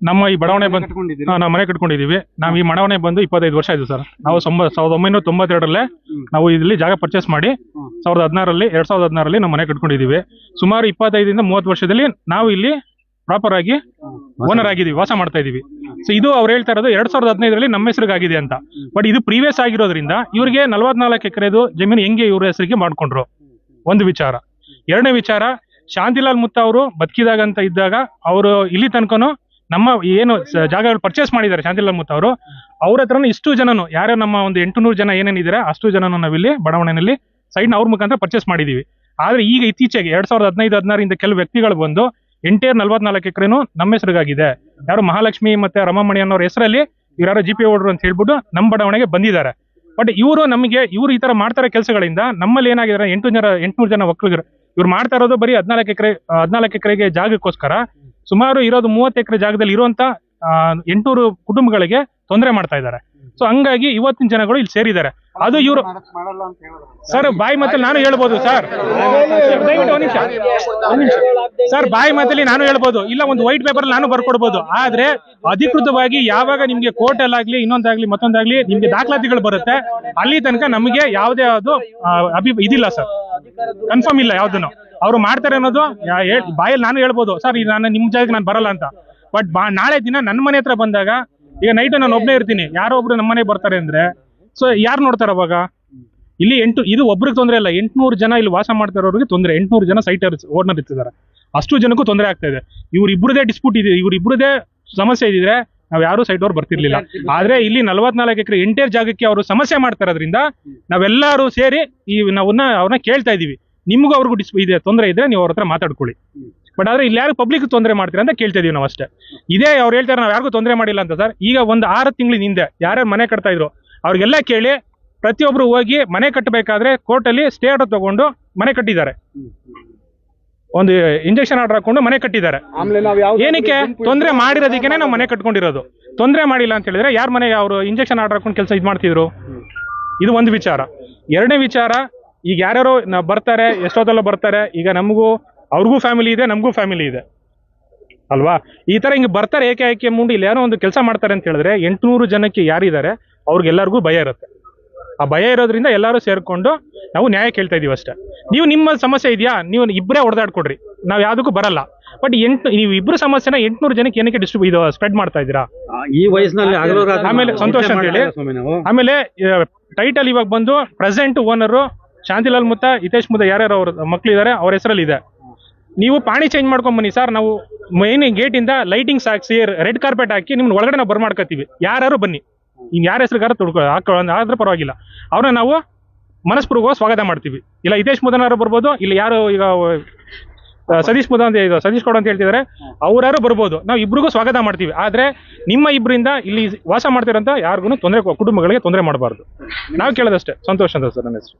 ನಮ್ಮ ಈ ಬಡಾವಣೆ ಬಂದು ನಾವು ಮನೆ ಕಟ್ಕೊಂಡಿದೀವಿ. ನಾವು ಈ ಬಡಾವಣೆ ಬಂದು 25 ವರ್ಷ ಆಯ್ತು ಸರ್. ನಾವು 1992ರಲ್ಲೇ ನಾವು ಇಲ್ಲಿ ಜಾಗ ಪರ್ಚೇಸ್ ಮಾಡಿ 2016ರಲ್ಲಿ ನಾವು ಮನೆ ಕಟ್ಕೊಂಡಿದೀವಿ. ಸುಮಾರು 25ರಿಂದ 30 ವರ್ಷದಲ್ಲಿ ನಾವು ಇಲ್ಲಿ ಪ್ರಾಪರ್ ಆಗಿ ಓನರ್ ಆಗಿದೀವಿ, ವಾಸ ಮಾಡ್ತಾ ಇದೀವಿ. ಸೊ ಇದು ಅವ್ರು ಹೇಳ್ತಾ ಇರೋದು 2015ರಲ್ಲಿ ನಮ್ಮ ಹೆಸರಿಗಾಗಿದೆ ಅಂತ. ಬಟ್ ಇದು ಪ್ರೀವಿಯಸ್ ಆಗಿರೋದ್ರಿಂದ ಇವ್ರಿಗೆ 44 ಎಕರೆದು ಜಮೀನು ಹೆಂಗೆ ಇವ್ರ ಹೆಸರಿಗೆ ಮಾಡ್ಕೊಂಡ್ರು, ಒಂದು ವಿಚಾರ. ಎರಡನೇ ವಿಚಾರ, ಶಾಂತಿಲಾಲ್ ಮುತ್ತ ಅವರು ಬದುಕಿದಾಗಂತ ಇದ್ದಾಗ ಅವರು ಇಲ್ಲಿ ತನಕನು ನಮ್ಮ ಏನು ಜಾಗಗಳು ಪರ್ಚೇಸ್ ಮಾಡಿದ್ದಾರೆ ಶಾಂತಿಲಾಲ್ ಮುತ್ತ ಅವರು, ಅವ್ರ ಹತ್ರನು ಇಷ್ಟು ಜನನು ಯಾರೋ ನಮ್ಮ ಒಂದು 800 ಜನ ಏನೇನಿದ್ದಾರೆ ಅಷ್ಟು ಜನನು ನಾವಿಲ್ಲಿ ಬಡಾವಣೆಯಲ್ಲಿ ಸೈಡ್ನ ಅವ್ರ ಮುಖಾಂತರ ಪರ್ಚೇಸ್ ಮಾಡಿದೀವಿ. ಆದ್ರೆ ಈಗ ಇತ್ತೀಚೆಗೆ 2015-16 ಕೆಲವು ವ್ಯಕ್ತಿಗಳು ಬಂದು ಎಂಟೈರ್ 44 ಎಕರೆನು ನಮ್ಮ ಹೆಸರಿಗಾಗಿದೆ, ಯಾರು ಮಹಾಲಕ್ಷ್ಮಿ ಮತ್ತೆ ರಮಾಮಣಿ ಅನ್ನೋರ ಹೆಸರಲ್ಲಿ ಇವ್ರು GP ಓಡ್ರು ಅಂತ ಹೇಳ್ಬಿಟ್ಟು ನಮ್ಮ ಬಡಾವಣೆಗೆ ಬಂದಿದ್ದಾರೆ. ಬಟ್ ಇವರು ಈ ತರ ಮಾಡ್ತಾರೆ ಕೆಲಸಗಳಿಂದ ನಮ್ಮಲ್ಲಿ ಏನಾಗಿದ್ದಾರೆ 800 ಜನ ಒಕ್ಕಲಿಗರು ಇವ್ರು ಮಾಡ್ತಾ ಇರೋದು ಬರೀ 14 ಎಕರೆಗೆ ಜಾಗಕ್ಕೋಸ್ಕರ ಸುಮಾರು ಇರೋದು 30 ಎಕರೆ ಜಾಗದಲ್ಲಿ ಇರುವಂತ 800 ಕುಟುಂಬಗಳಿಗೆ ತೊಂದರೆ ಮಾಡ್ತಾ ಇದ್ದಾರೆ. ಸೊ ಹಂಗಾಗಿ ಇವತ್ತಿನ ಜನಗಳು ಇಲ್ಲಿ ಸೇರಿದ್ದಾರೆ. ಅದು ಇವರು ಸರ್ ಬಾಯಿ ಮಾತಲ್ಲಿ ನಾನು ಹೇಳ್ಬೋದು ಸರ್, ಸರ್ ಬಾಯಿ ಮಾತಲ್ಲಿ ನಾನು ಹೇಳ್ಬೋದು, ಇಲ್ಲ ಒಂದು ವೈಟ್ ಪೇಪರ್ ನಾನು ಬರ್ಕೊಡ್ಬೋದು. ಆದ್ರೆ ಅಧಿಕೃತವಾಗಿ ಯಾವಾಗ ನಿಮ್ಗೆ ಕೋರ್ಟ್ ಅಲ್ಲಾಗ್ಲಿ ಇನ್ನೊಂದಾಗ್ಲಿ ಮತ್ತೊಂದಾಗ್ಲಿ ನಿಮ್ಗೆ ದಾಖಲಾತಿಗಳು ಬರುತ್ತೆ, ಅಲ್ಲಿ ತನಕ ನಮಗೆ ಯಾವುದೇ ಅದು ಇದಿಲ್ಲ ಸರ್, ಕನ್ಫರ್ಮ್ ಇಲ್ಲ ಯಾವ್ದನ್ನು. ಅವ್ರು ಮಾಡ್ತಾರೆ ಅನ್ನೋದು ಬಾಯಲ್ಲಿ ನಾನು ಹೇಳ್ಬೋದು ಸರ್, ನಾನು ನಿಮ್ ಜಾಗಕ್ಕೆ ನಾನು ಬರಲ್ಲ ಅಂತ. ಬಟ್ ನಾಳೆ ದಿನ ನನ್ನ ಮನೆ ಹತ್ರ ಬಂದಾಗ, ಈಗ ನೈಟ್ ನಾನು ಒಬ್ಬನೇ ಇರ್ತೀನಿ, ಯಾರೋ ಒಬ್ರು ನಮ್ಮ ಮನೆ ಬರ್ತಾರೆ ಅಂದ್ರೆ ಸೊ ಯಾರು ನೋಡ್ತಾರೆ ಅವಾಗ? ಇಲ್ಲಿ ಇದು ಒಬ್ರಿಗೆ ತೊಂದರೆ ಇಲ್ಲ, 800 ಜನ ಇಲ್ಲಿ ವಾಸ ಮಾಡ್ತಾ ಇರೋರಿಗೆ ತೊಂದರೆ. 800 ಜನ ಸೈಟ್ ಓನರ್ ಇರ್ತಿದ್ದಾರೆ, ಅಷ್ಟು ಜನಕ್ಕೂ ತೊಂದರೆ ಆಗ್ತಾ ಇದೆ. ಇವ್ರಿಬ್ರದೇ ಡಿಸ್ಪ್ಯೂಟ್ ಇದೆ, ಇವ್ರಿಬ್ರದೇ ಸಮಸ್ಯೆ ಇದ್ರೆ ನಾವ್ ಯಾರು ಸೈಟ್ ಅವ್ರು ಬರ್ತಿರ್ಲಿಲ್ಲ. ಆದ್ರೆ ಇಲ್ಲಿ 44 ಎಕರೆ ಎಂಟೈರ್ ಜಾಗಕ್ಕೆ ಅವರು ಸಮಸ್ಯೆ ಮಾಡ್ತಾ ಇರೋದ್ರಿಂದ ನಾವೆಲ್ಲರೂ ಸೇರಿ ಅವ್ರನ್ನ ಕೇಳ್ತಾ ಇದೀವಿ, ನಿಮ್ಗೂ ಅವ್ರಿಗೂ ಇದೆ ತೊಂದರೆ ಇದ್ರೆ ನೀವು ಅವ್ರ ಹತ್ರ ಮಾತಾಡ್ಕೊಳ್ಳಿ. ಬಟ್ ಆದ್ರೆ ಇಲ್ಲಿ ಯಾರು ಪಬ್ಲಿಕ್ ತೊಂದರೆ ಮಾಡ್ತೀರಾ ಅಂತ ಕೇಳ್ತಾ ಇದೀವಿ ನಾವು ಅಷ್ಟೇ. ಇದೇ ಅವ್ರು ಹೇಳ್ತಾರೆ ನಾವು ಯಾರಿಗೂ ತೊಂದರೆ ಮಾಡಿಲ್ಲ ಅಂತ ಸರ್. ಈಗ ಒಂದು 6 ತಿಂಗಳಿನ ಹಿಂದೆ ಯಾರ್ಯಾರು ಮನೆ ಕಟ್ತಾ ಇದ್ರು ಅವ್ರಿಗೆಲ್ಲ ಕೇಳಿ ಪ್ರತಿಯೊಬ್ರು ಹೋಗಿ ಮನೆ ಕಟ್ಟಬೇಕಾದ್ರೆ ಕೋರ್ಟ್ ಅಲ್ಲಿ ಸ್ಟೇ ಆರ್ಡರ್ ತಗೊಂಡು ಮನೆ ಕಟ್ಟಿದ್ದಾರೆ, ಒಂದು ಇಂಜೆಕ್ಷನ್ ಆರ್ಡರ್ ಹಾಕೊಂಡು ಮನೆ ಕಟ್ಟಿದ್ದಾರೆ. ಏನಕ್ಕೆ? ತೊಂದರೆ ಮಾಡಿರೋದಕ್ಕೇನೆ ನಾವು ಮನೆ ಕಟ್ಕೊಂಡಿರೋದು. ತೊಂದರೆ ಮಾಡಿಲ್ಲ ಅಂತ ಹೇಳಿದ್ರೆ ಯಾರ ಮನೆ ಅವರು ಇಂಜೆಕ್ಷನ್ ಆರ್ಡರ್ ಹಾಕೊಂಡು ಕೆಲಸ ಇದು ಮಾಡ್ತಿದ್ರು? ಇದು ಒಂದು ವಿಚಾರ. ಎರಡನೇ ವಿಚಾರ, ಈಗ ಯಾರ್ಯಾರೋ ಬರ್ತಾರೆ, ಎಷ್ಟೊತ್ತಲ್ಲ ಬರ್ತಾರೆ, ಈಗ ಅವ್ರಿಗೂ ಫ್ಯಾಮಿಲಿ ಇದೆ, ನಮಗೂ ಫ್ಯಾಮಿಲಿ ಇದೆ ಅಲ್ವಾ? ಈ ತರ ಹಿಂಗೆ ಬರ್ತಾರೆ ಏಕೆ ಮುಂದೆ ಇಲ್ಲಿ ಏನೋ ಒಂದು ಕೆಲಸ ಮಾಡ್ತಾರೆ ಅಂತ ಹೇಳಿದ್ರೆ 800 ಜನಕ್ಕೆ ಯಾರಿದ್ದಾರೆ ಅವ್ರಿಗೆಲ್ಲರಿಗೂ ಭಯ ಇರುತ್ತೆ. ಆ ಭಯ ಇರೋದ್ರಿಂದ ಎಲ್ಲರೂ ಸೇರ್ಕೊಂಡು ನಾವು ನ್ಯಾಯ ಕೇಳ್ತಾ ಇದೀವಿ ಅಷ್ಟೇ. ನೀವು ನಿಮ್ಮ ಸಮಸ್ಯೆ ಇದೆಯಾ, ನೀವು ಇಬ್ಬರೇ ಹೊಡೆದಾಡ್ಕೊಡ್ರಿ, ನಾವ್ ಯಾವ್ದಕ್ಕೂ ಬರಲ್ಲ. ಬಟ್ ನೀವು ಇಬ್ರು ಸಮಸ್ಯೆನ 800 ಜನಕ್ಕೆ ಏನಕ್ಕೆ ಸ್ಪ್ರೆಡ್ ಮಾಡ್ತಾ ಇದ್ದೀರಾ ಈ ವಯಸ್ಸಿನಲ್ಲಿ? ಆಮೇಲೆ ಸಂತೋಷ್ ಅಂತ ಹೇಳಿ, ಆಮೇಲೆ ಟೈಟಲ್ ಇವಾಗ ಬಂದು ಪ್ರೆಸೆಂಟ್ ಓನರು ಶಾಂತಿಲಾಲ್ ಮುತ್ತ, ಹಿತೇಶ್ ಮುತ್ತ, ಯಾರ್ಯಾರು ಅವ್ರ ಮಕ್ಳಿದ್ದಾರೆ ಅವ್ರ ಹೆಸರಲ್ಲಿ ಇದೆ. ನೀವು ಪಾಣಿ ಚೇಂಜ್ ಮಾಡ್ಕೊಂಡ್ ಬನ್ನಿ ಸರ್, ನಾವು ಮೇನ್ ಗೇಟ್ ಇಂದ ಲೈಟಿಂಗ್ಸ್ ಹಾಕ್ಸಿ ರೆಡ್ ಕಾರ್ಪೆಟ್ ಹಾಕಿ ನಿಮ್ನ ಒಳಗಡೆ ನಾವು ಬರ್ಮಾಡ್ಕೊತೀವಿ. ಯಾರು ಬನ್ನಿ, ಈಗ ಯಾರ ಹೆಸರುಗಾರ ಆದ್ರೆ ಪರವಾಗಿಲ್ಲ, ಅವ್ರನ್ನ ನಾವು ಮನಸ್ಪೂರ್ವಕ ಸ್ವಾಗತ ಮಾಡ್ತೀವಿ. ಇಲ್ಲ ಹಿತೇಶ್ ಮುದನಾರು ಬರ್ಬೋದು, ಇಲ್ಲ ಯಾರು ಈಗ ಸತೀಶ್ ಗೌಡ ಅಂತ ಹೇಳ್ತಿದ್ದಾರೆ ಅವ್ರು ಬರ್ಬೋದು, ನಾವು ಇಬ್ರಿಗೂ ಸ್ವಾಗತ ಮಾಡ್ತೀವಿ. ಆದ್ರೆ ನಿಮ್ಮ ಇಬ್ಬರಿಂದ ಇಲ್ಲಿ ವಾಸ ಮಾಡ್ತಿರೋಂಥ ಯಾರಿಗೂ ತೊಂದರೆ, ಕುಟುಂಬಗಳಿಗೆ ತೊಂದರೆ ಮಾಡಬಾರ್ದು. ನಾವು ಕೇಳೋದಷ್ಟೇ. ಸಂತೋಷ ಅಂತ ಸರ್ ನನ್ನ ಹೆಸರು.